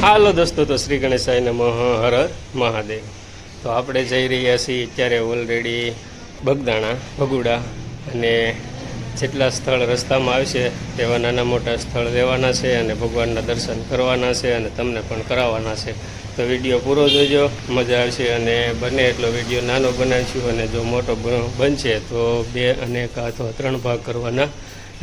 હાલો દોસ્તો, તો શ્રી ગણેશાય નમઃ, હર મહાદેવ. તો આપણે જઈ રહ્યા છીએ અત્યારે ઓલરેડી બગદાણા, ભગુડા અને જેટલા સ્થળ રસ્તામાં આવશે તેવા નાના મોટા સ્થળ લેવાના છે અને ભગવાનના દર્શન કરવાના છે અને તમને પણ કરાવવાના છે. તો વિડીયો પૂરો જોજો, મજા આવશે. અને બને એટલો વિડીયો નાનો બનાવીશું અને જો મોટો બનશે તો 2 અને અથવા 3 ભાગ કરવાના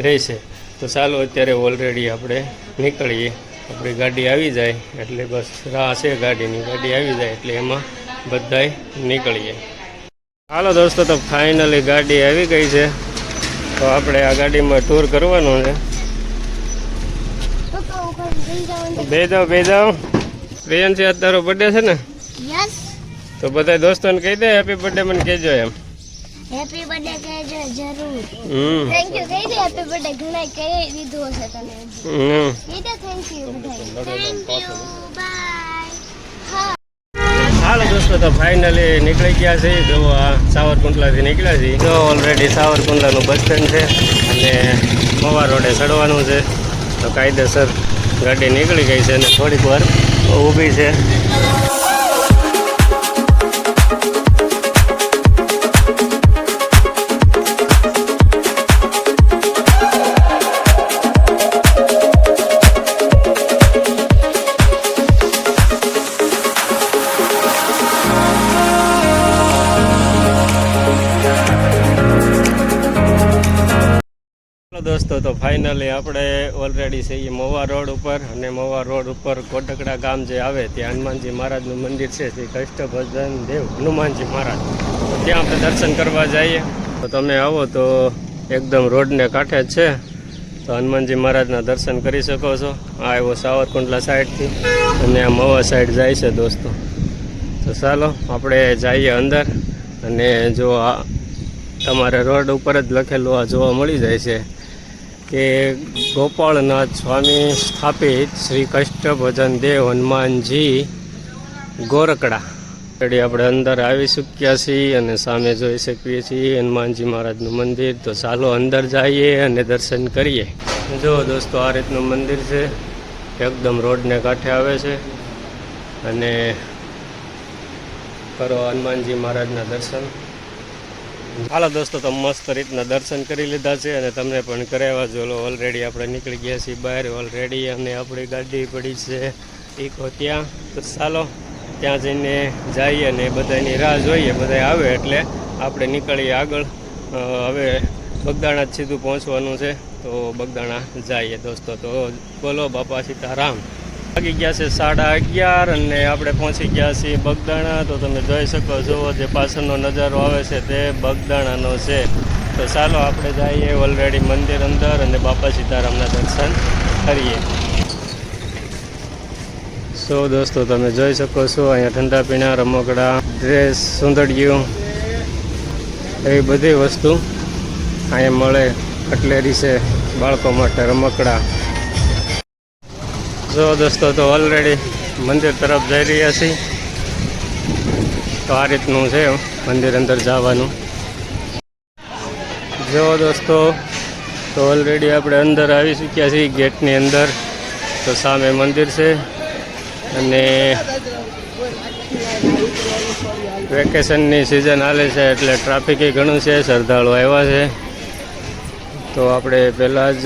રહેશે. તો ચાલો અત્યારે ઓલરેડી આપણે નીકળીએ. આપણી ગાડી આવી જાય એટલે બસ રાહ છે ગાડીની, ગાડી આવી જાય એટલે એમાં બધાય નીકળીએ. હાલો દોસ્તો, તો ફાઇનલી ગાડી આવી ગઈ છે. તો આપણે આ ગાડીમાં ટૂર કરવાનું છે. બે જાઓ. પ્રિયંશી, આજ તારો બર્થડે છે ને? તો બધા દોસ્તોને કહી દે હેપી બર્થડે મને કહેજો એમ. હેપી બર્થડે કહેજો જરૂર. થેન્ક યુ કહી દે હેપી બર્થડે. ઘણા કહી દીધું હશે તને. કહી દે થેન્ક યુ બધા. Thank you bye. હાલો દોસ્તો, તો ફાઇનલી નીકળી ગયા છે. જો આ સાવરકુંડલાથી નીકળ્યા છીએ. જો ઓલરેડી સાવરકુંડલાનું બસ સ્ટેન્ડ છે અને મવા રોડે ચડવાનું છે. તો કાયદેસર ગાડી નીકળી ગઈ છે અને થોડીક વાર ઊભી છે. દોસ્તો, તો ફાઇનલી આપણે ઓલરેડી છીએ મવા રોડ ઉપર અને મવા રોડ ઉપર કોટકડા ગામ જે આવે ત્યાં હનુમાનજી મહારાજનું મંદિર છે, શ્રી કષ્ટભંજન દેવ હનુમાનજી મહારાજ. તો ત્યાં આપણે દર્શન કરવા જઈએ. તો તમે આવો તો એકદમ રોડને કાંઠે જ છે, તો હનુમાનજી મહારાજના દર્શન કરી શકો છો. આ એવો સાવરકુંડલા સાઈડથી અને આ મવા સાઈડ જાય છે દોસ્તો. તો ચાલો આપણે જઈએ અંદર. અને જો આ તમારે રોડ ઉપર જ લખેલું આ જોવા મળી જાય છે કે ગોપાળનાથ સ્વામી સ્થાપિત શ્રી કષ્ટભંજન દેવ હનુમાનજી ગોરકડા. એટલે આપણે અંદર આવી ચૂક્યા છીએ અને સામે જોઈ શકીએ છીએ હનુમાનજી મહારાજનું મંદિર. તો ચાલો અંદર જઈએ અને દર્શન કરીએ. જો દોસ્તો, આ રીતનું મંદિર છે, એકદમ રોડને કાંઠે આવે છે. અને કરો હનુમાનજી મહારાજના દર્શન. હાલો દોસ્તો, તો મસ્ત રીતના દર્શન કરી લીધા છે અને તમને પણ કરાવ્યા. જો ઓલરેડી આપણે નીકળી ગયા છીએ બહાર ઓલરેડી અને આપણી ગાડી પડી છે ઈકો ત્યાં. તો ચાલો ત્યાં જઈને જઈએ અને બધાની રાહ જોઈએ. બધા આવે એટલે આપણે નીકળીએ આગળ. હવે બગદાણા જ સીધું પહોંચવાનું છે, તો બગદાણા જઈએ દોસ્તો. તો બોલો બાપા સીતારામ. વાગી ગયા છે 11:30 અને આપણે પહોંચી ગયા છીએ બગદાણા. તો તમે જોઈ શકો છો જે પાછળનો નજારો આવે છે તે બગદાણાનો છે. તો ચાલો આપણે જઈએ ઓલરેડી મંદિર અંદર અને બાપા સીતારામના દર્શન કરીએ. સો દોસ્તો, તમે જોઈ શકો છો અહીંયા ઠંડા પીણા, રમકડા, ડ્રેસ, સુંદડિયું એવી બધી વસ્તુ અહીંયા મળે. કટલેરી છે બાળકો માટે, રમકડા. જો દોસ્તો, તો ઓલરેડી મંદિર તરફ જઈ રહ્યા છીએ. તો આ રીતનું છે મંદિર અંદર જવાનું. જો દોસ્તો, તો ઓલરેડી આપણે અંદર આવી ચૂક્યા છીએ ગેટની અંદર. તો સામે મંદિર છે અને વેકેશનની સિઝન હાલે છે એટલે ટ્રાફિક ઘણું છે, શ્રદ્ધાળુ આવ્યા છે. તો આપણે પહેલાં જ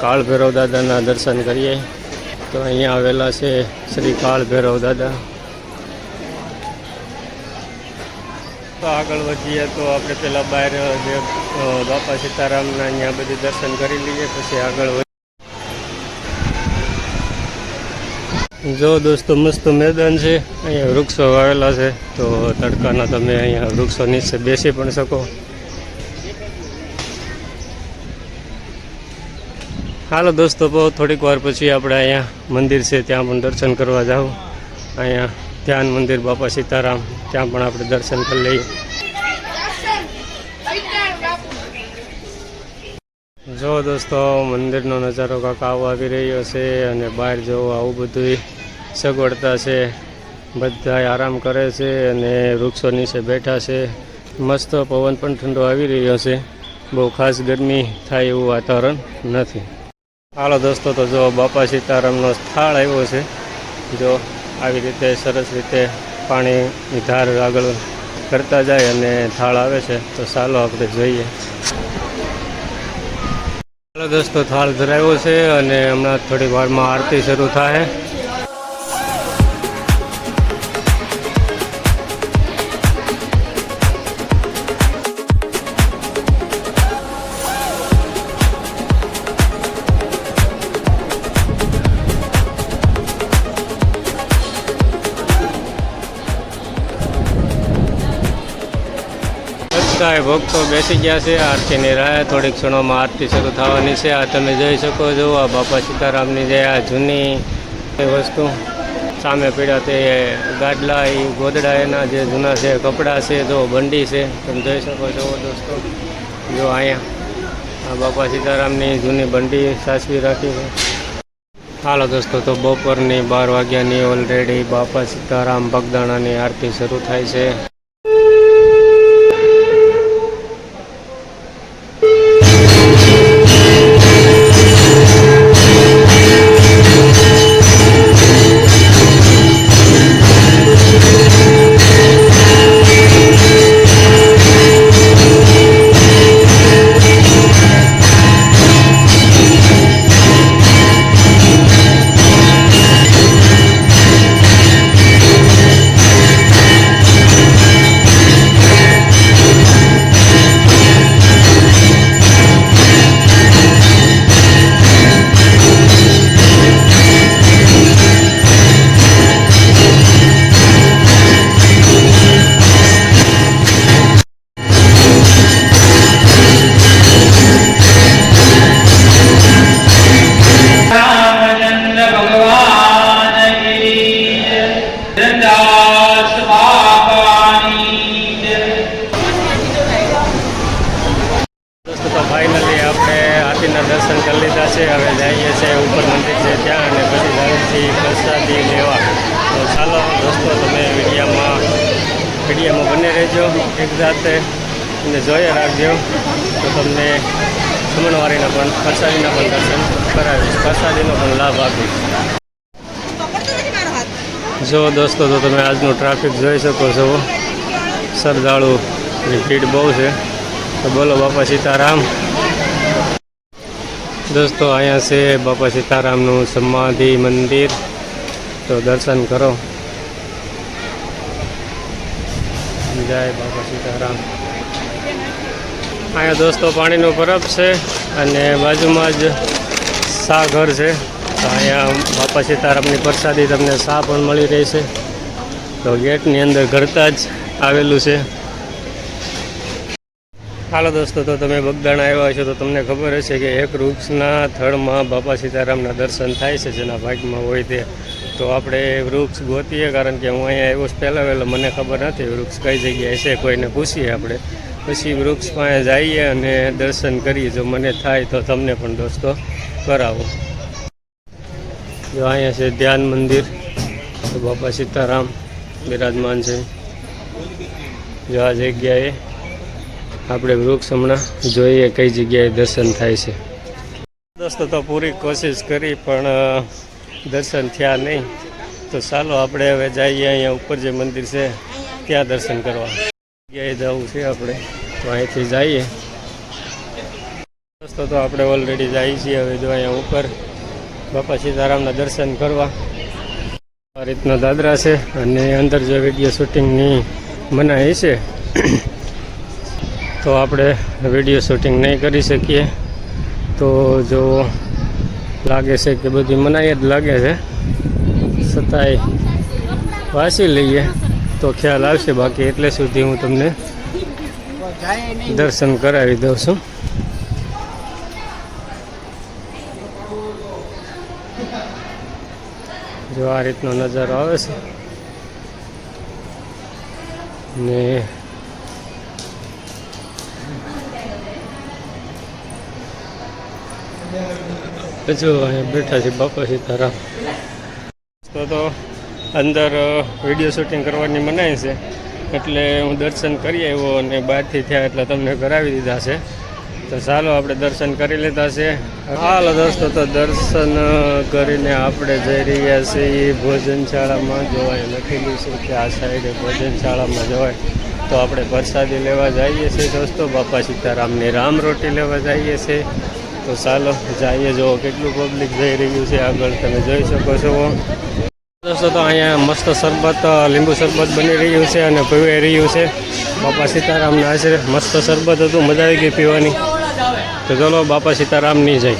કાળ ભૈરવ દાદાના દર્શન કરીએ. તો અહીંયા આવેલા છે શ્રી કાળ ભૈરવ દાદા. તો આગળ વધીએ તો આપણે પહેલાં બહાર જે બાપા સીતારામના અહીંયા બધી દર્શન કરી લઈએ, પછી આગળ વધીએ. જો દોસ્તો, મસ્ત મેદાન છે, અહીંયા વૃક્ષો વાવેલા છે. તો તડકાના તમે અહીંયા વૃક્ષો નીચે બેસી પણ શકો. હાલો દોસ્તો, થોડીક વાર પછી આપણે અહીંયા મંદિર છે ત્યાં પણ દર્શન કરવા જાઉં. અહીંયા ધ્યાન મંદિર બાપા સીતારામ, ત્યાં પણ આપણે દર્શન કરી લઈએ. જો દોસ્તો, મંદિરનો નજારો કાંક આવો આવી રહ્યો છે અને બહાર જવું આવું બધું સગવડતા છે. બધા આરામ કરે છે અને વૃક્ષો નીચે બેઠા છે. મસ્ત પવન પણ ઠંડો આવી રહ્યો છે. બહુ ખાસ ગરમી થાય એવું વાતાવરણ નથી. હાલો દોસ્તો, તો જો બાપા સીતારામનો સ્થળ આવ્યો છે. જો આવી રીતે સરસ રીતે પાણીની ધાર આગળ કરતા જાય અને થાળ આવે છે. તો ચાલો આપણે જોઈએ. હાલો દોસ્તો, થાળ ધરાવ્યો છે અને હમણાં થોડીક વારમાં આરતી શરૂ થાય. ભક્તો બેસી ગયા છે આરતીની રાહ. થોડીક ક્ષણોમાં આરતી શરૂ થવાની છે. આ તમે જોઈ શકો છો, આ બાપા સીતારામની જે આ જૂની વસ્તુ સામે પીડા તે ગાડલા, એ ગોદડા એના જે જૂના છે, કપડાં છે, જો બંડી છે, તમે જોઈ શકો છો દોસ્તો. જો અહીંયા આ બાપા સીતારામની જૂની બંડી સાચવી રાખી છે. હાલો દોસ્તો, તો બપોરની 12 વાગ્યાની ઓલરેડી બાપા સીતારામ બગદાણાની આરતી શરૂ થાય છે. ફાઇનલી આપણે આરતીના દર્શન કરી લીધા છે. હવે જઈએ છીએ ઉપર મંદિર છે ત્યાં, અને પછી જાય છે પ્રસાદી લેવા. તો ચાલો દોસ્તો, તમે વિડીયોમાં બને રહેજો એક જાતે અને જોઈએ રાખજો. તો તમને જમણવારીના પણ પ્રસાદીના પણ દર્શન કરાવીશ, પ્રસાદીનો પણ લાભ આપીશ. જો દોસ્તો, તો તમે આજનું ટ્રાફિક જોઈ શકો છો. શ્રદ્ધાળુની ભીડ બહુ છે. તો બોલો બાપા સીતારામ. દોસ્તો, અહીંયા છે બાપા સીતારામનું સમાધિ મંદિર. તો દર્શન કરો. જય બાપા સીતારામ. અહીંયા દોસ્તો પાણીનો પરબ છે અને બાજુમાં જ શા ઘર છે. તો અહીંયા બાપા સીતારામની પ્રસાદી તમને શા પણ મળી રહેશે. તો ગેટની અંદર ઘરતા જ આવેલું છે. હાલો દોસ્તો, તો તમે બગદાણા આવ્યા છો તો તમને ખબર હશે કે એક વૃક્ષના થડમાં બાપા સીતારામના દર્શન થાય છે, જેના ભાગમાં હોય તે. તો આપણે વૃક્ષ ગોતીએ, કારણ કે હું અહીંયા આવ્યો પહેલાં વહેલો મને ખબર નથી વૃક્ષ કઈ જગ્યાએ છે. કોઈને પૂછીએ આપણે, પછી વૃક્ષ પાસે જઈએ અને દર્શન કરીએ. જો મને થાય તો તમને પણ દોસ્તો કરાવો. જો અહીંયા છે ધ્યાન મંદિર. તો બાપા સીતારામ બિરાજમાન છે. જો આ જગ્યાએ આપણે વૃક્ષ હમણાં જોઈએ કઈ જગ્યાએ દર્શન થાય છે. દોસ્તો, તો પૂરી કોશિશ કરી પણ દર્શન થયા નહીં. તો ચાલો આપણે હવે જઈએ અહીંયા ઉપર જે મંદિર છે ત્યાં દર્શન કરવા. જગ્યાએ જવું છે આપણે, તો અહીંથી જઈએ. દોસ્તો, તો આપણે ઓલરેડી જઈએ છીએ હવે જો અહીંયા ઉપર બાપા સીતારામના દર્શન કરવા. આ રીતના દાદરા છે અને અંદર જો વિડીયો શૂટિંગની મનાઈ છે તો આપણે વિડીયો શૂટિંગ નહીં કરી શકીએ. તો જો લાગે છે કે બધી મનાઈ જ લાગે છે, છતાંય વાંચી લઈએ તો ખ્યાલ આવશે. બાકી એટલે સુધી હું તમને દર્શન કરાવી દઉં છું. જો આ રીતનો નજારો આવે છે ને જો અહીંયા બેઠા છે બાપા સીતારામ. તો અંદર વિડીયો શૂટિંગ કરવાની મનાઈ છે, એટલે હું દર્શન કરી આવ્યો અને બહારથી થયા એટલે તમને કરાવી દીધા છે. તો તો ચાલો આપણે દર્શન કરી લીધા છે. હાલો દોસ્તો, તો દર્શન કરીને આપણે જઈ રહ્યા છીએ ભોજનશાળામાં. જોવાય લખેલું છે કે આ સાઈડે ભોજનશાળામાં જવાય. તો આપણે પ્રસાદી લેવા જઈએ છીએ દોસ્તો. બાપા સીતારામની રામ રોટી લેવા જઈએ છીએ. તો ચાલો જઈએ. જો કેટલું પબ્લિક જઈ રહ્યું છે આગળ, તમે જોઈ શકો છો દોસ્તો. તો અહીંયા મસ્ત શરબત, લીંબુ શરબત બની રહ્યું છે અને પીવાઈ રહ્યું છે. બાપા સીતારામના આશરે મસ્ત શરબત હતું, મજા આવી ગઈ પીવાની. તો ચલો બાપા સીતારામની જય.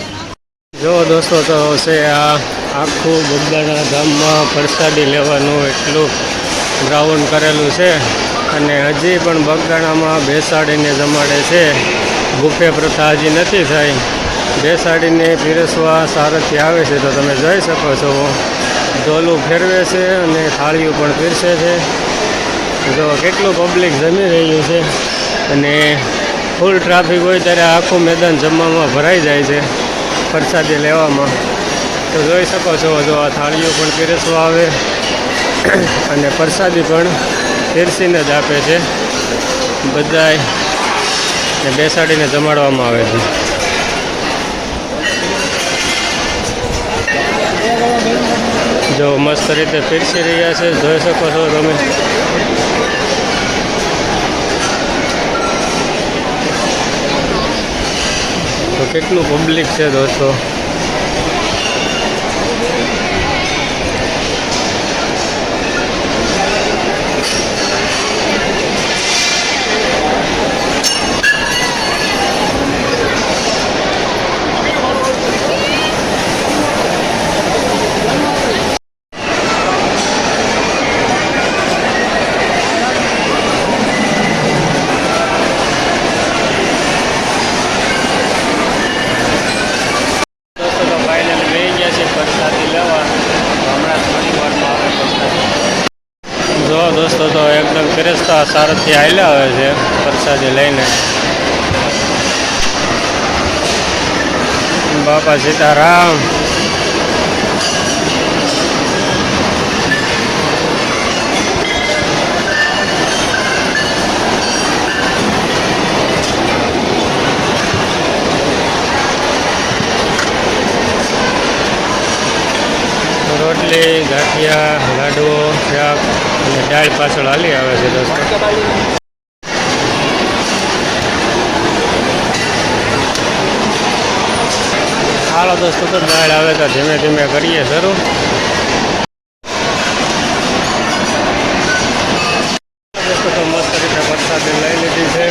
જો દોસ્તો, તો છે આ આખું બગદાણા ગામમાં પ્રસાદી લેવાનું એટલું ગ્રાઉન્ડ કરેલું છે. અને હજી પણ બગદાણામાં બેસાડીને જમાડે છે. બુફે પ્રથા હજી નથી થઈ. બેસાડીને પીરસવા સારથી આવે છે. તો તમે જોઈ શકો છો ડોલું ફેરવે છે અને થાળીઓ પણ પીરસે છે. જો કેટલું પબ્લિક જમી રહ્યું છે અને ફૂલ ટ્રાફિક હોય ત્યારે આખું મેદાન જમવામાં ભરાઈ જાય છે પ્રસાદી લેવામાં. તો જોઈ શકો છો, જો આ થાળીઓ પણ પીરસવા આવે અને પ્રસાદી પણ પીરસીને જ આપે છે. બધાને બેસાડીને જમાડવામાં આવે છે. જો મસ્ત રીતે પીરસી રહ્યા છે, જોઈ શકો છો તમે. તો કેટલું પબ્લિક છે દોસ્તો. જો દોસ્તો, તો એકદમ પીરસતા સારથી હાલ્યા આવે છે પ્રસાદી લઈને. બાપા સીતારામ. રોટલી, ગાંઠિયા, લાડવો, શાક અને દાળ પાછળ હાલી આવે છે દોસ્તો. હાલો દોસ્તો, તો દાળ આવે તો ધીમે ધીમે કરીએ શરૂ. દોસ્તો, તો મસ્ત રીતે પ્રસાદી લઈ લીધી છે.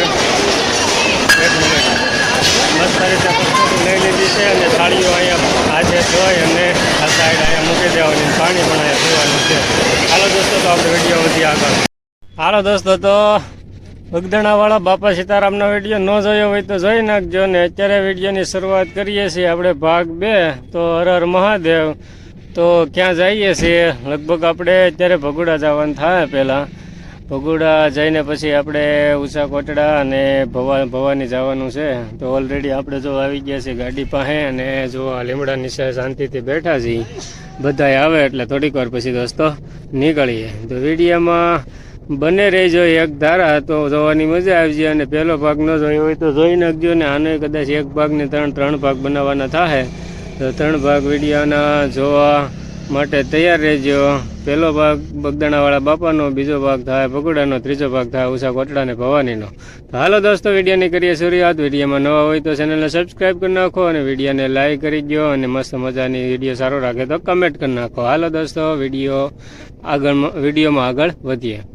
એક મિનિટ. મસ્ત રીતે પ્રસાદી લઈ લીધી છે અને થાળીઓ અહીંયા આજે ધોઈ અને આ સાઈડ અહીંયા મૂકી દેવાની. પાણી પણ અહીંયા પીવાનું છે. હાલો દોસ્તો, તો આપણે વિડીયો વધી આગળ. હાલો દોસ્તો, તો બગદાણાવાળા બાપા સીતારામનો વિડીયો ન જોયો હોય તો જોઈ નાખજો. ને અત્યારે વિડીયોની શરૂઆત કરીએ છીએ આપણે ભાગ 2. તો હર હર મહાદેવ. તો ક્યાં જઈએ છીએ? લગભગ આપણે અત્યારે ભગોડા જવાનું થાય. પહેલાં ભગોડા જઈને પછી આપણે ઉષા કોટડા અને ભવાની જવાનું છે. તો ઓલરેડી આપણે જો આવી ગયા છીએ ગાડી પાસે અને જો આ લીમડા નીચે શાંતિથી બેઠા છીએ. બધા આવે એટલે થોડીક વાર પછી દોસ્તો નીકળીએ. તો વિડીયોમાં બને રહેજો એક ધારા, તો જોવાની મજા આવી જાય. અને પહેલો ભાગ ન જોયો હોય તો જોઈ નાખજો. ને આને કદાચ એક ભાગને ત્રણ ભાગ બનાવવાના થાય. તો 3 ભાગ વિડીયોના જોવા માટે તૈયાર રહેજો. પહેલો ભાગ બગદાણાવાળા બાપાનો, બીજો ભાગ થાય ભગોડાનો, ત્રીજો ભાગ થાય ઉષા કોટડા ને ભવાનીનો. તો હાલો દોસ્તો, વિડીયોની કરીએ શરૂઆત. વિડીયોમાં નવા હોય તો ચેનલને સબસ્ક્રાઈબ કરી નાખો અને વિડીયોને લાઈક કરી દો. અને મસ્ત મજાની વિડીયો સારો રાખે તો કમેન્ટ કરી નાખો. હાલો દોસ્તો, વિડીયોમાં આગળ વધીએ.